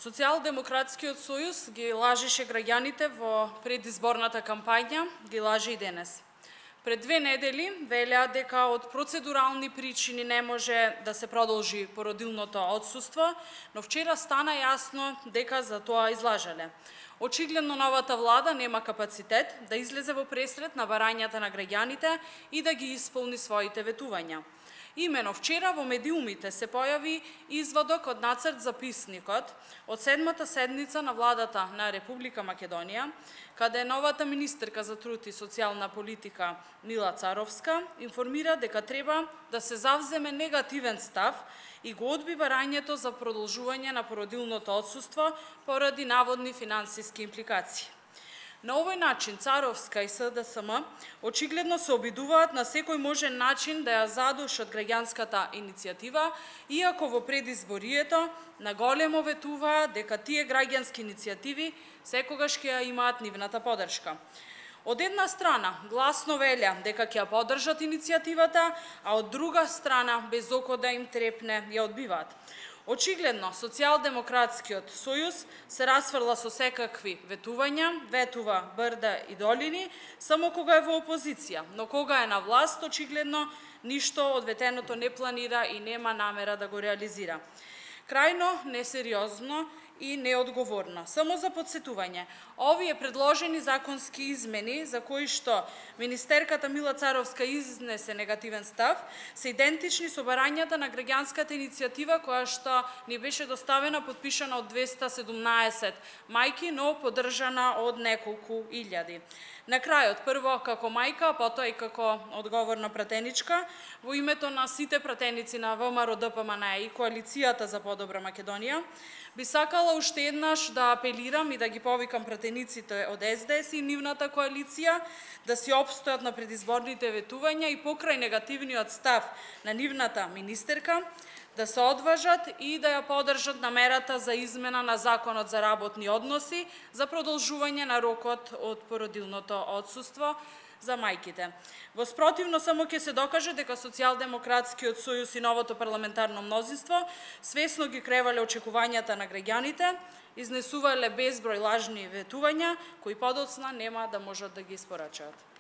Социјалдемократскиот сојуз ги лажеше граѓаните во предизборната кампања, ги лаже и денес. Пред 2 недели велеа дека од процедурални причини не може да се продолжи породилното отсуство, но вчера стана јасно дека за тоа излажале. Очигледно новата влада нема капацитет да излезе во пресрет на барањата на граѓаните и да ги исполни своите ветувања. Имено вчера во медиумите се појави изводок од нацрт записникот од 7-та седница на владата на Република Македонија, каде новата министерка за труд и социјална политика Мила Царовска информира дека треба да се завземе негативен став и го одби барањето за продолжување на породилното отсуство поради наводни финансиски импликации. На овој начин Царовска и СДСМ очигледно се обидуваат на секој можен начин да ја задушат граѓанската иницијатива, иако во предизборието наголемо ветуваат дека тие граѓански иницијативи секогаш ќе ја имаат нивната поддршка. Од една страна гласно велја дека ќе ја поддржат иницијативата, а од друга страна без око да им трепне ја одбиваат. Очигледно, Социјалдемократскиот сојуз се расфрла со секакви ветувања, ветува брда и долини, само кога е во опозиција, но кога е на власт, очигледно, ништо од ветеното не планира и нема намера да го реализира. Крајно несериозно и неодговорно. Само за подсетување, овие предложени законски измени за кои што министерката Мила Царовска изнесе негативен став, се идентични со барањата на граѓанската иницијатива која што ни беше доставена, подпишана од 217 мајки, но поддржана од неколку илјади. На крајот, прво како мајка, а потоа и како одговорна пратеничка, во името на сите пратеници на ВМРО ДПМН и Коалицијата за подобра Македонија, би сакала уште еднаш да апелирам и да ги повикам пратениците од СДС и нивната коалиција да си опстојат на предизборните ветувања и покрај негативниот став на нивната министерка, да се одважат и да ја поддржат намерата за измена на Законот за работни односи за продолжување на рокот од породилното отсуство за мајките. Во спротивно само ќе се докаже дека Социјалдемократскиот сојуз и новото парламентарно мнозинство свесно ги кревале очекувањата на граѓаните, изнесувале безброј лажни ветувања кои подоцна нема да можат да ги испорачаат.